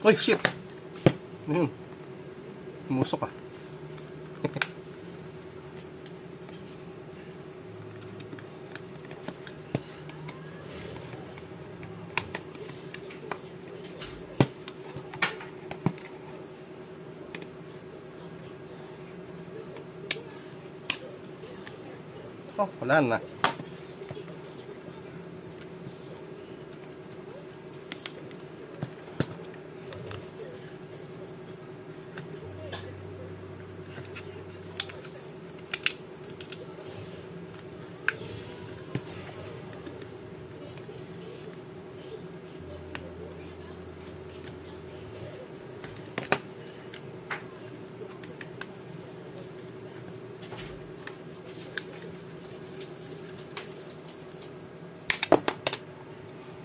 Uy, shit! Ano yun? Musok ah. Oh, wala na.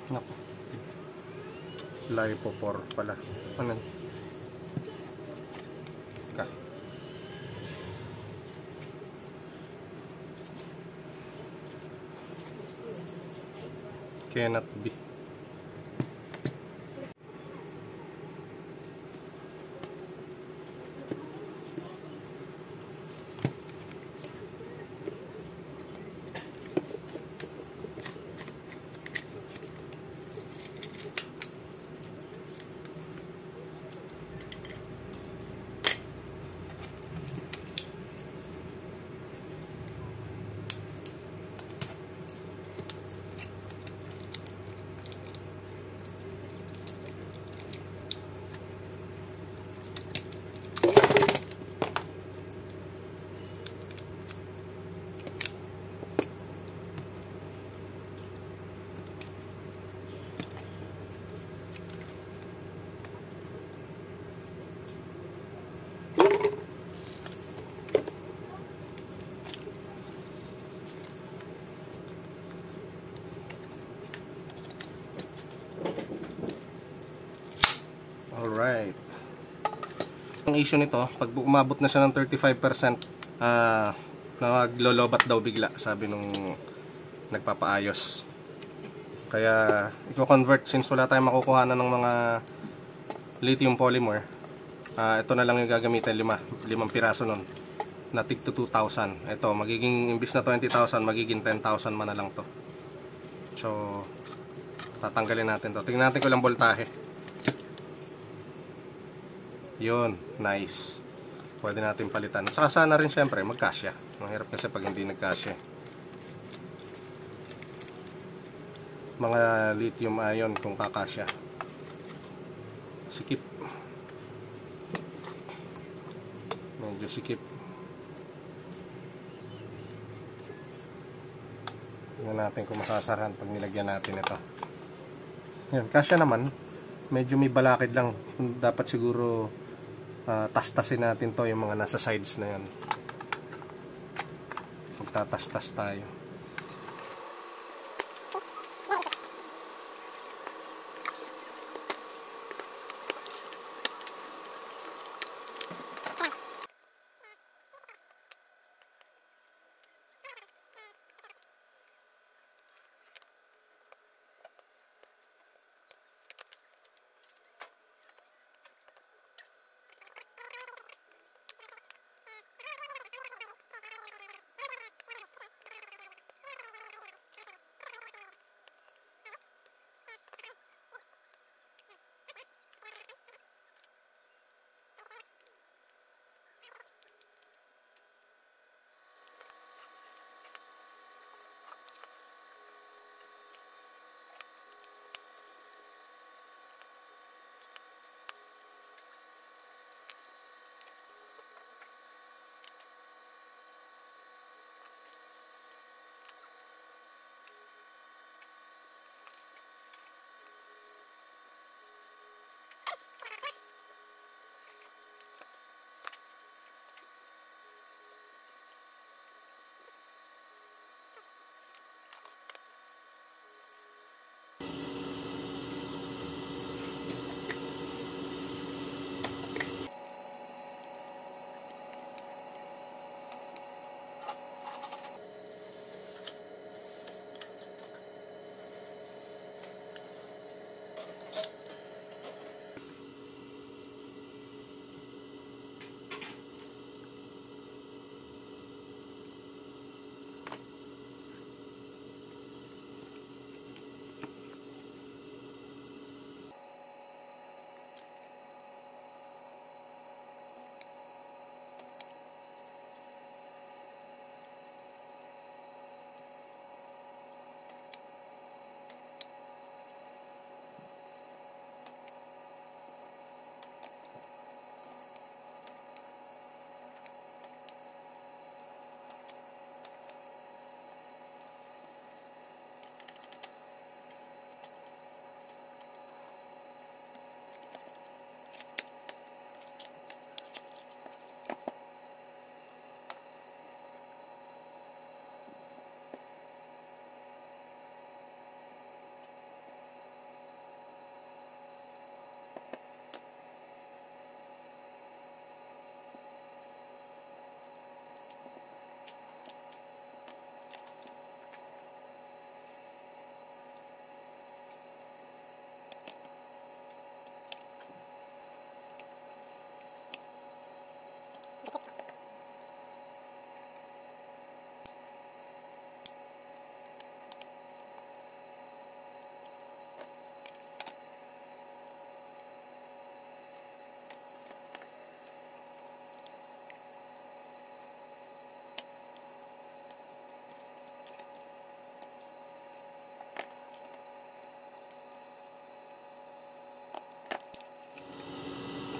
Naku. Lipopor pala. Ano? Ka. Cannot be. Alright. Ang issue nito, pag umabot na siya ng 35%, naglolobat daw bigla, sabi nung nagpapaayos. Kaya, i-convert, since wala tayong makukuha na ng mga lithium polymer, ito na lang yung gagamitin, 5 piraso nun, na tig to 2,000. Ito, magiging, imbis na 20,000, magiging 10,000 man na lang to. So, tatanggalin natin to. Tingnan natin ko lang voltahe. Yun, nice. Pwede natin palitan. Saka sana rin syempre magkasya. Mahirap kasi pag hindi nagkasya. Mga lithium ion kung kakasya. Sikip. Medyo sikip. Tingnan natin kung masasarahan pag nilagyan natin ito. Yan, kasya naman. Medyo may balakid lang. Dapat siguro tas-tasin natin to, yung mga nasa sides na yan. Magtatas-tas tayo.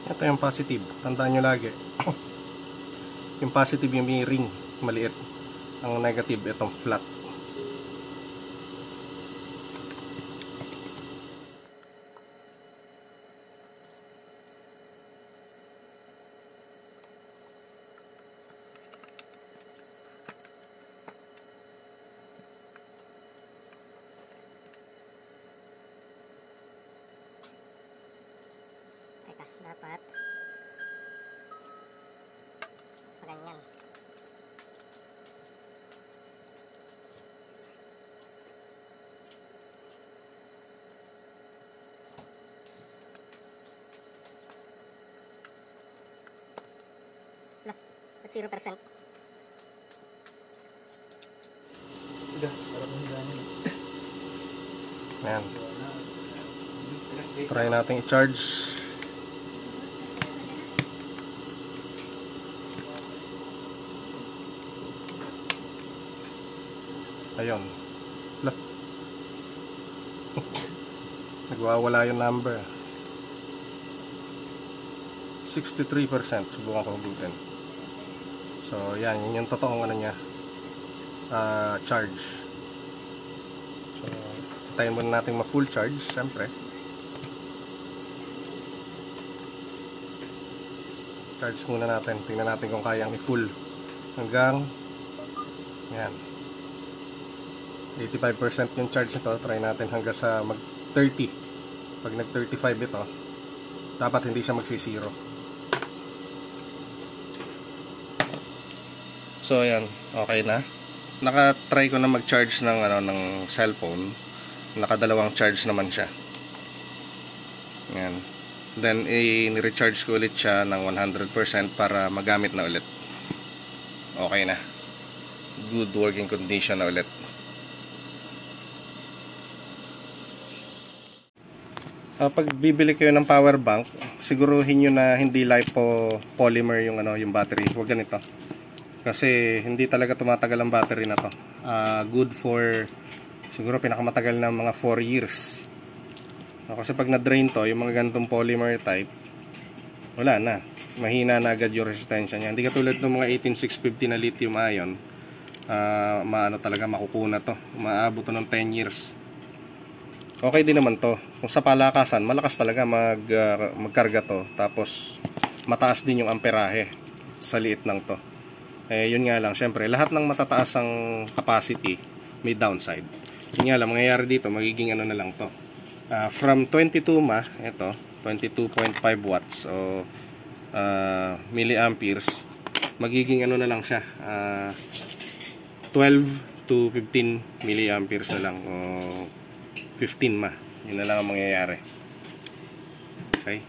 Ito yung positive. Tandaan nyo lagi. Yung positive yung may ring, maliit. Ang negative, itong flat. Dapat ganyan. Lah, at 0%. Udah, sarap ng hilangan. Ayan. Try natin i-charge. Ayun. Lah. Nagwawala yung number. 63%. Subukan ko hugutin. So, yan. Yun yung totoong ano niya. Charge. So, tayo muna natin ma-full charge. Siyempre. Charge muna natin. Tingnan natin kung kayang i-full. Hanggang yan. 85% yung charge nito. Try natin hanggang sa mag 30. Pag nag 35 ito, dapat hindi siya magsi-zero. So ayan, okay na. Naka-try ko na mag-charge ng ng cellphone. Nakadalawang charge naman siya. Ayan. Then i-recharge ko ulit siya ng 100% para magamit na ulit. Okay na. Good working condition na ulit. Pag bibili kayo ng power bank, siguruhin nyo na hindi lipo polymer yung yung battery. Huwag ganito. Kasi hindi talaga tumatagal ang battery na to. Good for siguro pinakamatagal na mga 4 years. Kasi pag na-drain to, yung mga ganitong polymer type, wala na. Mahina na agad yung resistensya niya. Hindi katulad ng mga 18650 na lithium ion. Maano talaga makukuna to. Maabot to ng 10 years. Okay din naman to. Kung sa palakasan, malakas talaga magkarga to. Tapos mataas din yung amperahe sa liit lang to. Yun nga lang, syempre lahat ng matataas ang capacity may downside. Yun nga lang, mangyayari dito, magiging na lang to. From 22 ito 22.5 watts o milliamperes, magiging na lang siya, 12 to 15 milliamperes na lang o 15 yun na lang ang mangyayari. Okay.